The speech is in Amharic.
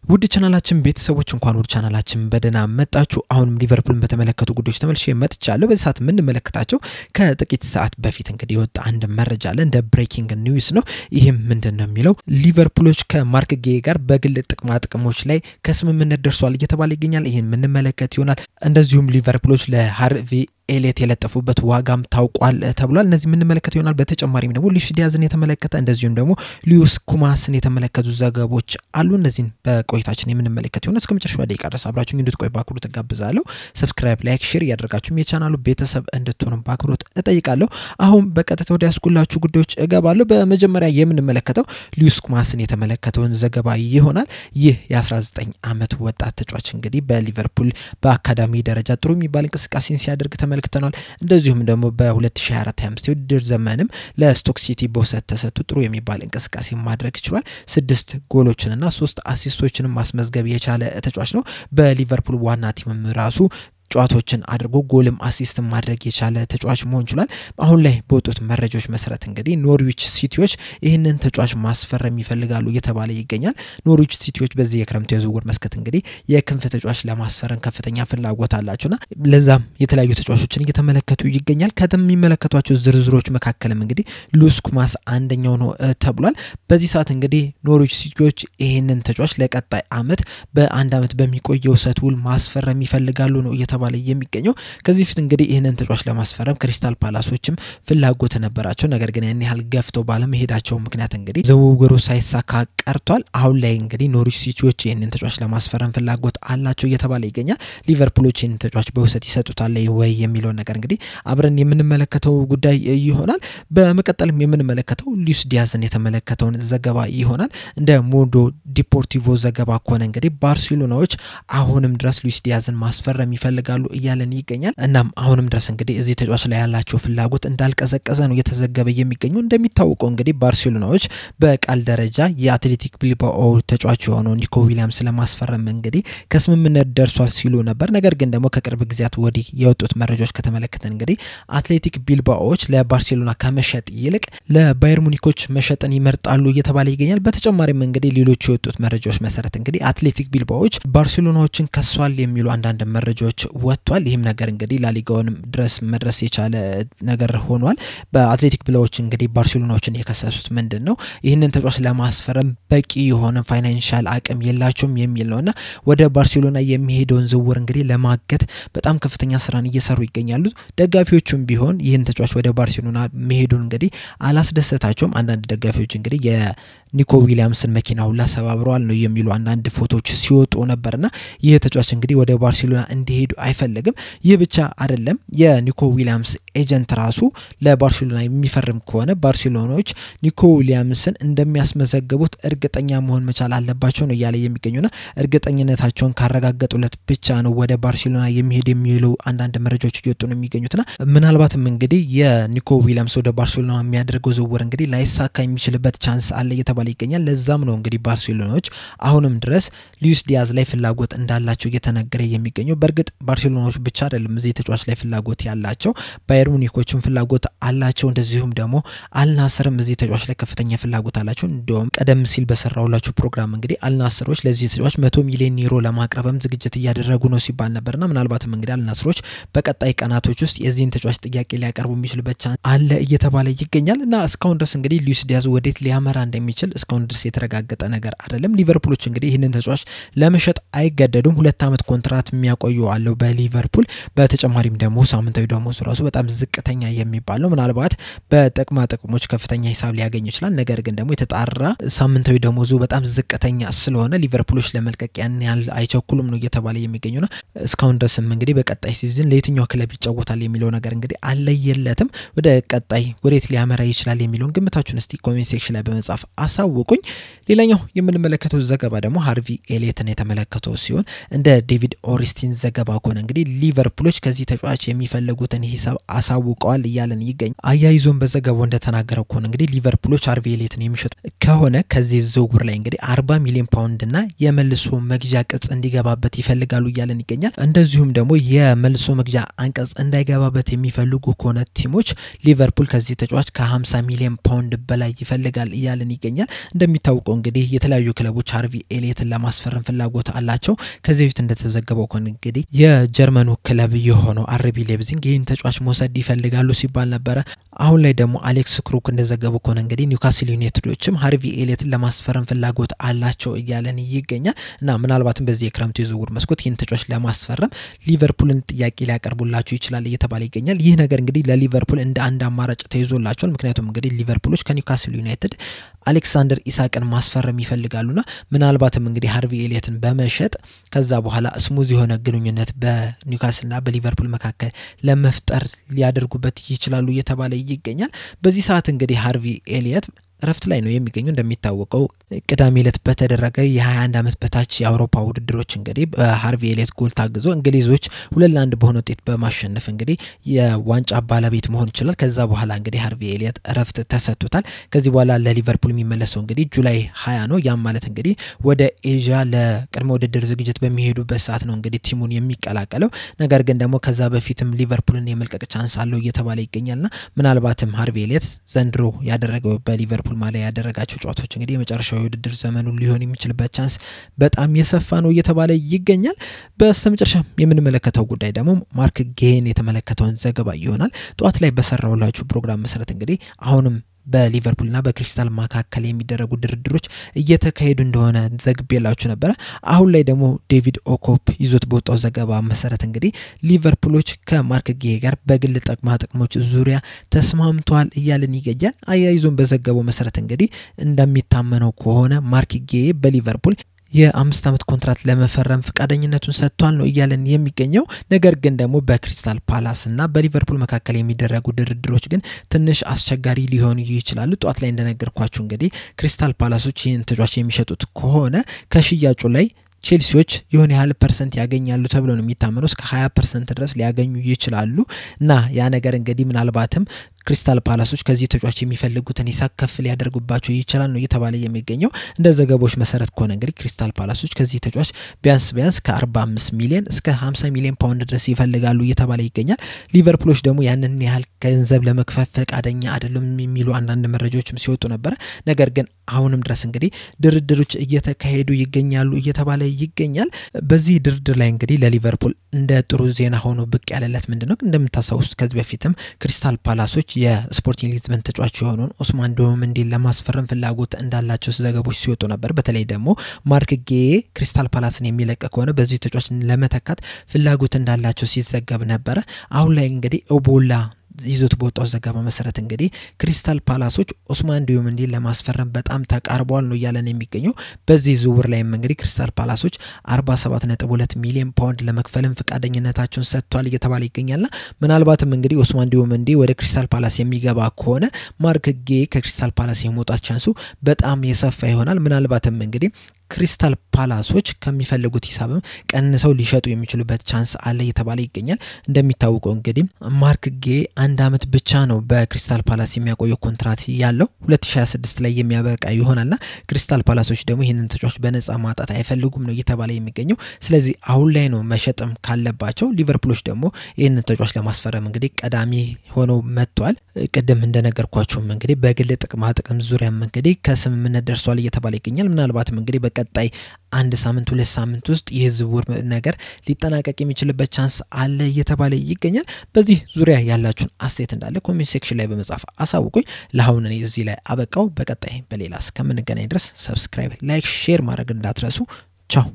ውድ ቻናላችን ቤተሰቦች እንኳን ወደ ቻናላችን በደና መጣችሁ። አሁንም ሊቨርፑልን በተመለከቱ ጉዳዮች ተመልሼ መጥቻለሁ። በዚህ ሰዓት ምን መለከታቸው ከጥቂት ሰዓት በፊት እንግዲህ ወጣ አንድ መረጃ አለ እንደ ብሬኪንግ ኒውስ ነው። ይሄም ምንድነው የሚለው ሊቨርፑሎች ከማርክ ጌይ ጋር በግል ጥቅሞች ላይ ከስምምነት ደርሷል እየተባለ ይገኛል። ይሄን ምን መለከት ይሆናል። እንደዚሁም ሊቨርፑሎች ለሃርቪ ኤሊየት የለጠፉበት ዋጋም ታውቋል ተብሏል። እነዚህ ምን መለከት ይሆናል። በተጨማሪም ደግሞ ሉዊስ ዲያዝን የተመለከተ እንደዚሁም ደግሞ ሉዊስ ኩማስን የተመለከቱ ዘገቦች አሉ። እነዚህን በቆይታችን የምንመለከት ይሆናል። እስከመጨረሻው ደቂቃ ድረስ አብራችሁኝ እንድትቆዩ በአክብሮት ተጋብዛለሁ። ሰብስክራይብ፣ ላይክ፣ ሼር ያደርጋችሁም የቻናሉ ቤተሰብ እንድትሆኑ በአክብሮት እጠይቃለሁ። አሁን በቀጥታ ወደ ያስኩላችሁ ጉዳዮች እገባለሁ። በመጀመሪያ የምንመለከተው ሉዊስ ኩማስን የተመለከተውን ዘገባ ይሆናል። ይህ የ19 ዓመት ወጣት ተጫዋች እንግዲህ በሊቨርፑል በአካዳሚ ደረጃ ጥሩ የሚባል እንቅስቃሴን ሲያደርግ ተመልክተናል። እንደዚሁም ደግሞ በ2024-25 የውድድር ዘመንም ለስቶክ ሲቲ በውሰት ተሰጥቶ ጥሩ የሚባል እንቅስቃሴ ማድረግ ይችላል። 6 ጎሎችንና 3 አሲስቶችን ማስመዝገብ የቻለ ተጫዋች ነው። በሊቨርፑል ዋና ቲምም ራሱ ጨዋታዎችን አድርጎ ጎልም አሲስት ማድረግ የቻለ ተጫዋች መሆን ይችላል። አሁን ላይ በወጡት መረጃዎች መሰረት እንግዲህ ኖርዊች ሲቲዎች ይህንን ተጫዋች ማስፈረም ይፈልጋሉ እየተባለ ይገኛል። ኖርዊች ሲቲዎች በዚህ የክረምት የዝውውር መስኮት እንግዲህ የክንፍ ተጫዋች ለማስፈረም ከፍተኛ ፍላጎት አላቸውና ለዛም የተለያዩ ተጫዋቾችን እየተመለከቱ ይገኛል። ከሚመለከቷቸው ዝርዝሮች መካከልም እንግዲህ ሉዊስ ኩማስ አንደኛው ነው ተብሏል። በዚህ ሰዓት እንግዲህ ኖርዊች ሲቲዎች ይህንን ተጫዋች ለቀጣይ አመት በአንድ አመት በሚቆየው ሰት ውል ማስፈረም ይፈልጋሉ ነው እየተባለ የሚገኘው። ከዚህ ፊት እንግዲህ ይሄንን ተጫዋች ለማስፈረም ክሪስታል ፓላሶችም ፍላጎት ነበራቸው። ነገር ግን ያን ያህል ገፍተው ባለመሄዳቸው ምክንያት እንግዲህ ዝውውሩ ሳይሳካ ቀርቷል። አሁን ላይ እንግዲህ ኖርዊች ሲቲዎች ይሄንን ተጫዋች ለማስፈረም ፍላጎት አላቸው እየተባለ ይገኛል። ሊቨርፑሎች ይሄንን ተጫዋች በውሰት ይሰጡታል ወይ የሚለው ነገር እንግዲህ አብረን የምንመለከተው ጉዳይ ይሆናል። በመቀጠልም የምንመለከተው ሉዊስ ዲያዝን የተመለከተውን ዘገባ ይሆናል። እንደ ሞንዶ ዲፖርቲቮ ዘገባ ከሆነ እንግዲህ ባርሴሎናዎች አሁንም ድረስ ሉዊስ ዲያዝን ማስፈረም ይፈልጋሉ እያለን ይገኛል። እናም አሁንም ድረስ እንግዲህ እዚህ ተጫዋች ላይ ያላቸው ፍላጎት እንዳልቀዘቀዘ ነው የተዘገበ የሚገኘው። እንደሚታወቀው እንግዲህ ባርሴሎናዎች በቃል ደረጃ የአትሌቲክ ቢልባኦ ተጫዋች የሆነው ኒኮ ዊሊያምስ ለማስፈረም እንግዲህ ከስምምነት ደርሷል ሲሉ ነበር። ነገር ግን ደግሞ ከቅርብ ጊዜያት ወዲህ የወጡት መረጃዎች ከተመለከተን እንግዲህ አትሌቲክ ቢልባኦዎች ለባርሴሎና ከመሸጥ ይልቅ ለባየር ሙኒኮች መሸጥን ይመርጣሉ እየተባለ ይገኛል። በተጨማሪም እንግዲህ ሌሎች የወጡት መረጃዎች መሰረት እንግዲህ አትሌቲክ ቢልባኦዎች ባርሴሎናዎችን ከሷል የሚሉ አንዳንድ መረጃዎች ወጥቷል። ይህም ነገር እንግዲህ ላሊጋውን ድረስ መድረስ የቻለ ነገር ሆኗል። በአትሌቲክ ቢልባኦዎች እንግዲህ ባርሴሎናዎችን የከሰሱት ምንድነው ይህንን ተጫዋች ለማስፈረም በቂ የሆነ ፋይናንሻል አቅም የላቸውም የሚል ነውና ወደ ባርሴሎና የሚሄደውን ዝውውር እንግዲህ ለማገት በጣም ከፍተኛ ስራን እየሰሩ ይገኛሉ። ደጋፊዎቹም ቢሆን ይህን ተጫዋች ወደ ባርሴሎና መሄዱን እንግዲህ አላስደሰታቸውም። አንዳንድ ደጋፊዎች እንግዲህ የኒኮ ዊሊያምስን መኪና ሁላ ሰባብረዋል ነው የሚሉ አንዳንድ ፎቶዎች ሲወጡ ነበርና ይህ ተጫዋች እንግዲህ ወደ ባርሴሎና እንዲሄዱ አይፈልግም። ይህ ብቻ አይደለም። የኒኮ ዊሊያምስ ኤጀንት ራሱ ለባርሴሎና የሚፈርም ከሆነ ባርሴሎናዎች ኒኮ ዊሊያምስን እንደሚያስመዘግቡት እርግጠኛ መሆን መቻል አለባቸው ነው ያለ የሚገኙና እርግጠኝነታቸውን ካረጋገጡለት ብቻ ነው ወደ ባርሴሎና የሚሄድ የሚሉ አንዳንድ መረጃዎች እየወጡ ነው የሚገኙትና ምናልባትም እንግዲህ የኒኮ ዊሊያምስ ወደ ባርሴሎና የሚያደርገው ዝውውር እንግዲህ ላይሳካ የሚችልበት ቻንስ አለ እየተባለ ይገኛል። ለዛም ነው እንግዲህ ባርሴሎናዎች አሁንም ድረስ ሉዊስ ዲያዝ ላይ ፍላጎት እንዳላቸው እየተነገረ የሚገኘው። በርግጥ ባርሴሎናዎች ብቻ አይደለም እዚህ ተጫዋች ላይ ፍላጎት ያላቸው፣ ባየር ሙኒኮችም ፍላጎት አላቸው። እንደዚሁም ደግሞ አልናስርም እዚህ ተጫዋች ላይ ከፍተኛ ፍላጎት አላቸው። እንደውም ቀደም ሲል በሰራውላችሁ ፕሮግራም እንግዲህ አልናስሮች ለዚህ ተጫዋች 100 ሚሊዮን ዩሮ ለማቅረብም ዝግጅት እያደረጉ ነው ሲባል ነበርና ምናልባትም እንግዲህ አልናስሮች በቀጣይ ቀናቶች ውስጥ የዚህን ተጫዋች ጥያቄ ሊያቀርቡ የሚችሉበት ቻንስ አለ እየተባለ ይገኛል። እና እስካሁን ድረስ እንግዲህ ሉዊስ ዲያዝ ወዴት ሊያመራ እንደሚችል እስካሁን ድረስ የተረጋገጠ ነገር አይደለም። ሊቨርፑሎች እንግዲህ ይህንን ተጫዋች ለመሸጥ አይገደዱም። 2 አመት ኮንትራት የሚያቆዩ አለው በሊቨርፑል። በተጨማሪም ደግሞ ሳምንታዊ ደሞዙ ራሱ በጣም ዝቅተኛ የሚባል ነው። ምናልባት በጥቅማ ጥቅሞች ከፍተኛ ሂሳብ ሊያገኝ ይችላል። ነገር ግን ደግሞ የተጣራ ሳምንታዊ ደሞዙ በጣም ዝቅተኛ ስለሆነ ሊቨርፑሎች ለመልቀቅ ያን ያህል አይቸኩሉም ነው እየተባለ የሚገኙና እስካሁን ድረስም እንግዲህ በቀጣይ ሲዝን ለየትኛው ክለብ ይጫወታል የሚለው ነገር እንግዲህ አለየለትም። ወደ ቀጣይ ወዴት ሊያመራ ይችላል የሚለውን ግምታችሁን እስቲ ኮሜንት ሴክሽን ላይ በመጻፍ አሳውቁኝ። ሌላኛው የምንመለከተው ዘገባ ደግሞ ሃርቪ ኤሊየትን የተመለከተው ሲሆን እንደ ዴቪድ ኦሪስቲን ዘገባ ከሆነ ከሆነ እንግዲህ ሊቨርፑሎች ከዚህ ተጫዋች የሚፈልጉትን ሂሳብ አሳውቀዋል እያለን ይገኛል። አያይዞን በዘገባው እንደተናገረው ከሆነ እንግዲህ ሊቨርፑሎች አርቢ ኤሊየትን የሚሸጡ ከሆነ ከዚህ ዝውውር ላይ እንግዲህ 40 ሚሊዮን ፓውንድ እና የመልሶ መግዣ ቅጽ እንዲገባበት ይፈልጋሉ እያለን ይገኛል። እንደዚሁም ደግሞ የመልሶ መግዣ አንቀጽ እንዳይገባበት የሚፈልጉ ከሆነ ቲሞች ሊቨርፑል ከዚህ ተጫዋች ከ50 ሚሊዮን ፓውንድ በላይ ይፈልጋል እያለን ይገኛል። እንደሚታወቀው እንግዲህ የተለያዩ ክለቦች አርቢ ኤሊየትን ለማስፈረም ፍላጎት አላቸው። ከዚህ በፊት እንደተዘገበው ከሆነ እንግዲህ የጀርመኑ ክለብ የሆነው አርቢ ሌፕዚግ ይህን ተጫዋች መውሰድ ይፈልጋሉ ሲባል ነበር። አሁን ላይ ደግሞ አሌክስ ክሩክ እንደዘገበው ከሆነ እንግዲህ ኒውካስል ዩናይትዶችም አርቢ ኤሊየትን ለማስፈረም ፍላጎት አላቸው እያለን ይገኛል እና ምናልባትም በዚህ የክረምቱ የዝውውር መስኮት ይህን ተጫዋች ለማስፈረም ሊቨርፑልን ጥያቄ ሊያቀርቡላቸው ይችላል እየተባለ ይገኛል። ይህ ነገር እንግዲህ ለሊቨርፑል እንደ አንድ አማራጭ ተይዞላቸዋል። ምክንያቱም እንግዲህ ሊቨርፑሎች ከኒውካስል ዩናይትድ አሌክሳንደር ኢሳቅን ማስፈረም ይፈልጋሉና ምናልባትም እንግዲህ አርቢ ኤሊየትን በመሸጥ ከዛ በኋላ ስሙዝ የሆነ ግንኙነት በኒውካስልና በሊቨርፑል መካከል ለመፍጠር ሊያደርጉበት ይችላሉ እየተባለ ይገኛል። በዚህ ሰዓት እንግዲህ አርቢ ኤሊየት ረፍት ላይ ነው የሚገኘው። እንደሚታወቀው ቅዳሜ ዕለት በተደረገ የ21 ዓመት በታች የአውሮፓ ውድድሮች እንግዲህ በአርቢ ኤሊየት ጎል ታግዞ እንግሊዞች 2-1 በሆነ ውጤት በማሸነፍ እንግዲህ የዋንጫ ባለቤት መሆን ይችላል። ከዛ በኋላ እንግዲህ አርቢ ኤሊየት ረፍት ተሰጥቷል። ከዚህ በኋላ ለሊቨርፑል የሚመለሰው እንግዲህ ጁላይ 20 ነው። ያም ማለት እንግዲህ ወደ ኤዥያ ለቅድመ ውድድር ዝግጅት በሚሄዱበት ሰዓት ነው እንግዲህ ቲሙን የሚቀላቀለው። ነገር ግን ደግሞ ከዛ በፊትም ሊቨርፑልን የመልቀቅ ቻንስ አለው እየተባለ ይገኛልና ምናልባትም አርቢ ኤሊየት ዘንድሮ ያደረገው በሊቨርፑል ማሊያ ያደረጋቸው ጨዋታዎች እንግዲህ የመጨረሻው የውድድር ዘመኑ ሊሆን የሚችልበት ቻንስ በጣም የሰፋ ነው እየተባለ ይገኛል። በስተመጨረሻ የምንመለከተው ጉዳይ ደግሞ ማርክ ጌን የተመለከተውን ዘገባ ይሆናል። ጧት ላይ በሰራውላችሁ ፕሮግራም መሰረት እንግዲህ አሁንም በሊቨርፑልና በክሪስታል መካከል የሚደረጉ ድርድሮች እየተካሄዱ እንደሆነ ዘግቤላችሁ ነበር። አሁን ላይ ደግሞ ዴቪድ ኦኮፕ ይዞት በወጣው ዘገባ መሰረት እንግዲህ ሊቨርፑሎች ከማርክ ጌ ጋር በግል ጥቅሞች ዙሪያ ተስማምተዋል እያለን ይገኛል። አያይዞን በዘገባው መሰረት እንግዲህ እንደሚታመነው ከሆነ ማርክ ጌ በሊቨርፑል የ5 ዓመት ኮንትራት ለመፈረም ፍቃደኝነቱን ሰጥቷል ነው እያለን የሚገኘው። ነገር ግን ደግሞ በክሪስታል ፓላስና በሊቨርፑል መካከል የሚደረጉ ድርድሮች ግን ትንሽ አስቸጋሪ ሊሆኑ ይችላሉ። ጧት ላይ እንደነገርኳችሁ እንግዲህ ክሪስታል ፓላሶች ይህን ተጫዋች የሚሸጡት ከሆነ ከሽያጩ ላይ ቼልሲዎች የሆነ ያህል ፐርሰንት ያገኛሉ ተብሎ ነው የሚታመነው። እስከ 20% ድረስ ሊያገኙ ይችላሉ እና ያ ነገር እንግዲህ ምናልባትም ክሪስታል ፓላሶች ከዚህ ተጫዋች የሚፈልጉትን ሂሳብ ከፍ ሊያደርጉባቸው ይችላል ነው እየተባለ የሚገኘው። እንደ ዘገባዎች መሰረት ከሆነ እንግዲህ ክሪስታል ፓላሶች ከዚህ ተጫዋች ቢያንስ ከ45 ሚሊዮን እስከ 50 ሚሊዮን ፓውንድ ድረስ ይፈልጋሉ እየተባለ ይገኛል። ሊቨርፑሎች ደግሞ ያንን ያህል ገንዘብ ለመክፈል ፈቃደኛ አይደሉም የሚሉ አንዳንድ መረጃዎችም ሲወጡ ነበር። ነገር ግን አሁንም ድረስ እንግዲህ ድርድሮች እየተካሄዱ ይገኛሉ እየተባለ ይገኛል። በዚህ ድርድር ላይ እንግዲህ ለሊቨርፑል እንደ ጥሩ ዜና ሆኖ ብቅ ያለለት ምንድነው እንደምታሳውሱት ከዚህ በፊትም ክሪስታል ፓላሶች የስፖርቲንግ ሊዝበን ተጫዋች የሆነውን ኦስማን ዶመንዲን ለማስፈረም ፍላጎት እንዳላቸው ዘገባዎች ሲወጡ ነበር። በተለይ ደግሞ ማርክ ጌ ክሪስታል ፓላስን የሚለቅ ከሆነ በዚህ ተጫዋች ለመተካት ፍላጎት እንዳላቸው ሲዘገብ ነበር። አሁን ላይ እንግዲህ ኦቦላ ይዞት በወጣው ዘገባ መሰረት እንግዲህ ክሪስታል ፓላሶች ኦስማን ዶመንዲን ለማስፈረም በጣም ተቃርበዋል ነው ያለን የሚገኘው። በዚህ ዝውውር ላይ እንግዲህ ክሪስታል ፓላሶች 47.2 ሚሊዮን ፓውንድ ለመክፈልም ፍቃደኝነታቸውን ሰጥቷል እየተባለ ይገኛልና ምናልባትም እንግዲህ ኦስማን ዶመንዲ ወደ ክሪስታል ፓላስ የሚገባ ከሆነ ማርክ ጌ ከክሪስታል ፓላስ የመውጣት ቻንሱ በጣም የሰፋ ይሆናል። ምናልባትም እንግዲህ ክሪስታል ፓላሶች ከሚፈልጉት ሂሳብም ቀንሰው ሊሸጡ የሚችሉበት ቻንስ አለ እየተባለ ይገኛል። እንደሚታወቀው እንግዲህ ማርክ ጌ 1 ዓመት ብቻ ነው በክሪስታል ፓላስ የሚያቆየው ኮንትራት ያለው 2026 ላይ የሚያበቃ ይሆናልና ክሪስታል ፓላሶች ደግሞ ይሄንን ተጫዋች በነፃ ማጣት አይፈልጉም ነው እየተባለ የሚገኘው። ስለዚህ አሁን ላይ ነው መሸጥም ካለባቸው። ሊቨርፑሎች ደግሞ ይሄንን ተጫዋች ለማስፈረም እንግዲህ ቀዳሚ ሆነው መጥቷል። ቅድም እንደነገርኳችሁም እንግዲህ በግል ጥቅም ዙሪያም እንግዲህ ከስምምነት ደርሷል እየተባለ ይገኛል። ምናልባትም እንግዲህ በቀጣይ 1 ሳምንት 2 ሳምንት ውስጥ የዝውውር ነገር ሊጠናቀቅ የሚችልበት ቻንስ አለ እየተባለ ይገኛል። በዚህ ዙሪያ ያላችሁን አስተያየት እንዳለ ኮሜንት ሴክሽን ላይ በመጻፍ አሳውቁኝ። ለአሁን እኔ እዚህ ላይ አበቃው። በቀጣይ በሌላ እስከምንገናኝ ድረስ ሰብስክራይብ፣ ላይክ፣ ሼር ማድረግ እንዳትረሱ። ቻው።